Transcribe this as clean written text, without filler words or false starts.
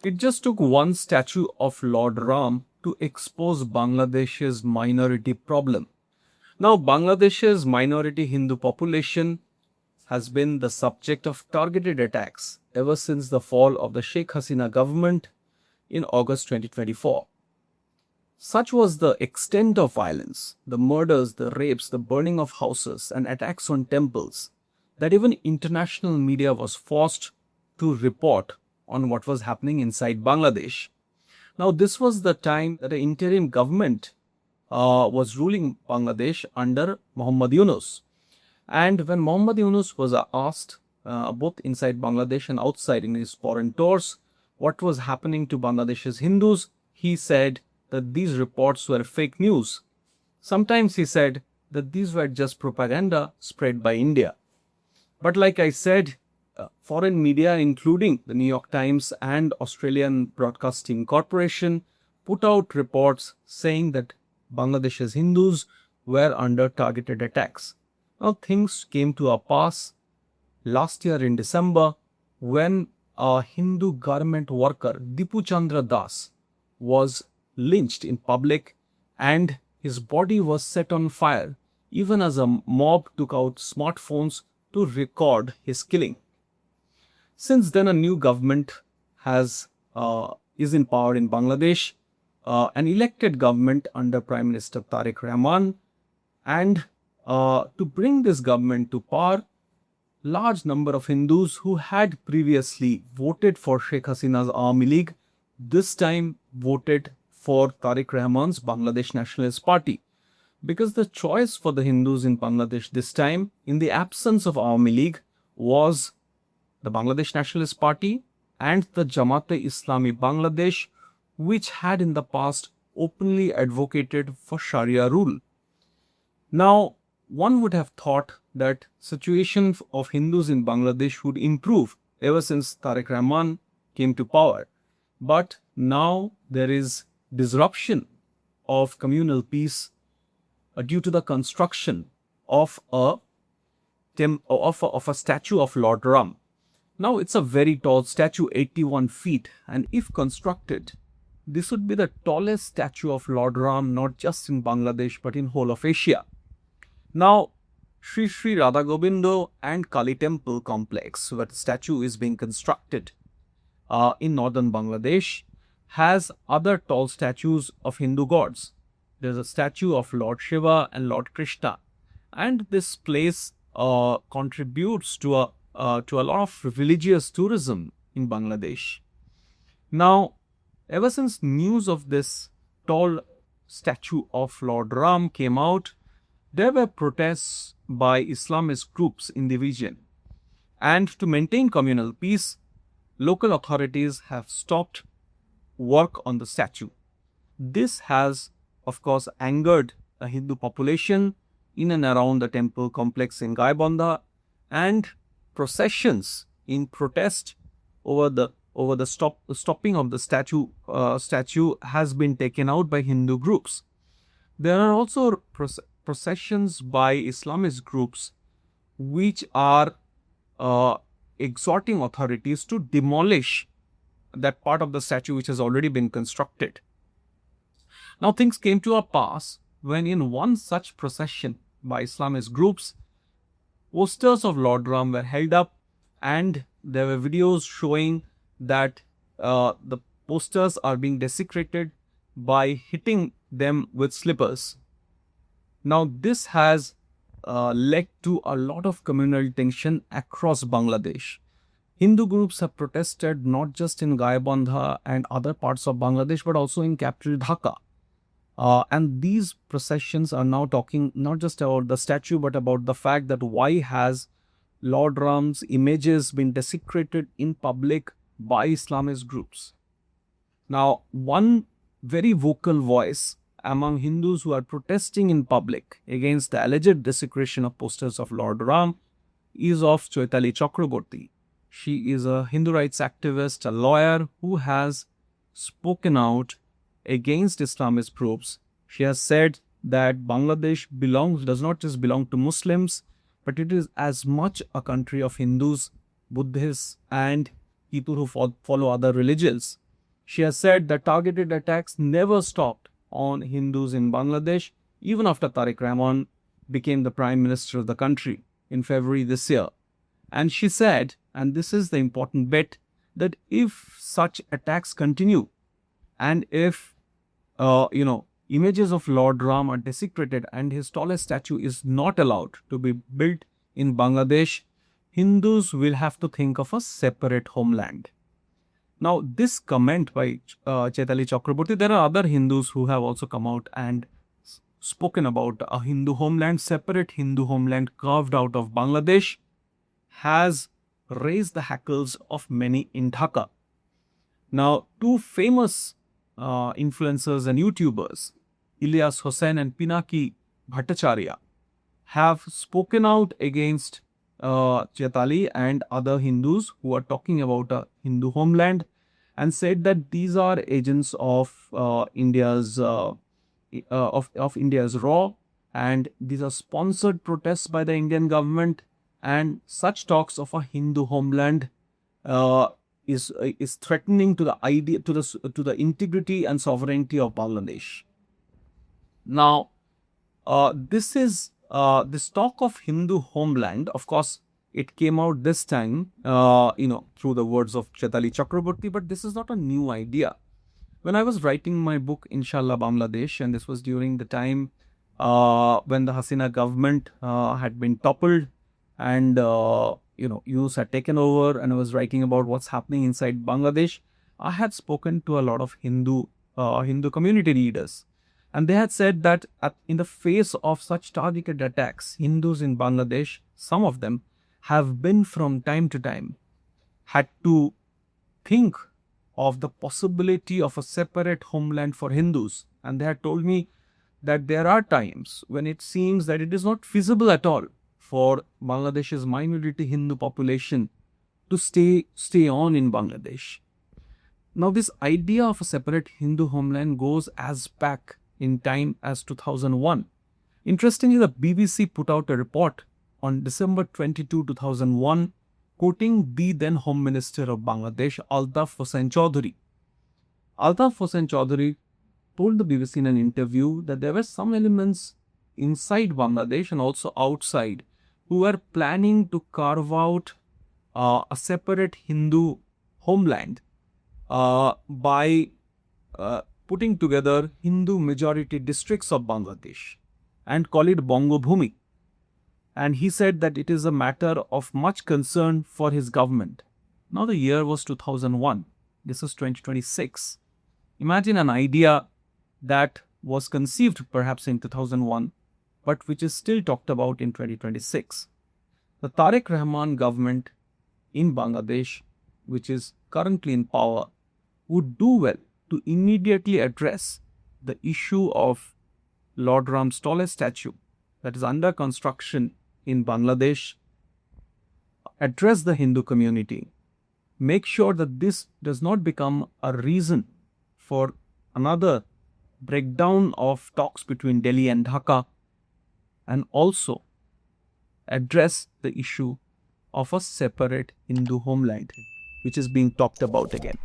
It just took one statue of Lord Ram to expose Bangladesh's minority problem. Now, Bangladesh's minority Hindu population has been the subject of targeted attacks ever since the fall of the Sheikh Hasina government in August 2024. Such was the extent of violence, the murders, the rapes, the burning of houses, and attacks on temples, that even international media was forced to report on what was happening inside Bangladesh. Now, this was the time that the interim government was ruling Bangladesh under Muhammad Yunus. And when Muhammad Yunus was asked, both inside Bangladesh and outside in his foreign tours, what was happening to Bangladesh's Hindus, he said that these reports were fake news. Sometimes he said that these were just propaganda spread by India. But like I said, foreign media, including the New York Times and Australian Broadcasting Corporation, put out reports saying that Bangladesh's Hindus were under targeted attacks. Now, things came to a pass last year in December when a Hindu garment worker, Dipu Chandra Das, was lynched in public and his body was set on fire, even as a mob took out smartphones to record his killing. Since then, a new government is in power in Bangladesh, an elected government under Prime Minister Tariq Rahman, and to bring this government to power, large number of Hindus who had previously voted for Sheikh Hasina's Army League this time voted for Tariq Rahman's Bangladesh Nationalist Party. Because the choice for the Hindus in Bangladesh this time, in the absence of Army League, was the Bangladesh Nationalist Party and the Jamaat-e-Islami Bangladesh, which had in the past openly advocated for Sharia rule. Now, one would have thought that situation of Hindus in Bangladesh would improve ever since Tariq Rahman came to power. But now there is disruption of communal peace due to the construction of a statue of Lord Ram. Now, it's a very tall statue, 81 feet, and if constructed, this would be the tallest statue of Lord Ram, not just in Bangladesh, but in whole of Asia. Now, Sri Sri Radha Gobindo and Kali Temple complex, where the statue is being constructed in northern Bangladesh, has other tall statues of Hindu gods. There's a statue of Lord Shiva and Lord Krishna, and this place contributes to a lot of religious tourism in Bangladesh. Now, ever since news of this tall statue of Lord Ram came out, there were protests by Islamist groups in the region. And to maintain communal peace, local authorities have stopped work on the statue. This has, of course, angered the Hindu population in and around the temple complex in Gaibandha, and processions in protest over the stopping of the statue has been taken out by Hindu groups. There are also processions by Islamist groups which are exhorting authorities to demolish that part of the statue which has already been constructed. Now, things came to a pass when in one such procession by Islamist groups, posters of Lord Ram were held up, and there were videos showing that the posters are being desecrated by hitting them with slippers. Now, this has led to a lot of communal tension across Bangladesh. Hindu groups have protested not just in Gaibandha and other parts of Bangladesh, but also in capital Dhaka. And these processions are now talking not just about the statue, but about the fact that why has Lord Ram's images been desecrated in public by Islamist groups. Now, one very vocal voice among Hindus who are protesting in public against the alleged desecration of posters of Lord Ram is of Chaitali Chakraborty. She is a Hindu rights activist, a lawyer who has spoken out against Islamist groups. She has said that Bangladesh does not just belong to Muslims, but it is as much a country of Hindus, Buddhists, and people who follow other religions. She has said that targeted attacks never stopped on Hindus in Bangladesh, even after Tariq Rahman became the Prime Minister of the country in February this year. And she said, and this is the important bit, that if such attacks continue and if, images of Lord Ram are desecrated and his tallest statue is not allowed to be built in Bangladesh, Hindus will have to think of a separate homeland. Now, this comment by Chaitali Chakraborty, there are other Hindus who have also come out and spoken about a Hindu homeland, separate Hindu homeland carved out of Bangladesh, has raised the hackles of many in Dhaka. Now, two famous influencers and YouTubers, Ilyas Hossain and Pinaki Bhattacharya, have spoken out against Chaitali and other Hindus who are talking about a Hindu homeland, and said that these are agents of India's raw, and these are sponsored protests by the Indian government, and such talks of a Hindu homeland is threatening to the idea, to the integrity and sovereignty of Bangladesh. Now, this talk of Hindu homeland, of course, it came out this time, through the words of Chaitali Chakraborty, but this is not a new idea. When I was writing my book, Inshallah Bangladesh, and this was during the time when the Hasina government had been toppled and, Yunus had taken over, and I was writing about what's happening inside Bangladesh, I had spoken to a lot of Hindu community leaders. And they had said that in the face of such targeted attacks, Hindus in Bangladesh, some of them, have been from time to time had to think of the possibility of a separate homeland for Hindus. And they had told me that there are times when it seems that it is not feasible at all for Bangladesh's minority Hindu population to stay on in Bangladesh. Now, this idea of a separate Hindu homeland goes as back in time as 2001. Interestingly, the BBC put out a report on December 22, 2001, quoting the then Home Minister of Bangladesh, Altaf Hossain Chaudhary. Altaf Hossain Chaudhary told the BBC in an interview that there were some elements inside Bangladesh and also outside who were planning to carve out a separate Hindu homeland by putting together Hindu majority districts of Bangladesh and call it Bongo Bhumi. And he said that it is a matter of much concern for his government. Now, the year was 2001. This is 2026. Imagine an idea that was conceived perhaps in 2001, but which is still talked about in 2026. The Tariq Rahman government in Bangladesh, which is currently in power, would do well to immediately address the issue of Lord Ram's tallest statue that is under construction in Bangladesh, address the Hindu community, make sure that this does not become a reason for another breakdown of talks between Delhi and Dhaka, and also address the issue of a separate Hindu homeland, which is being talked about again.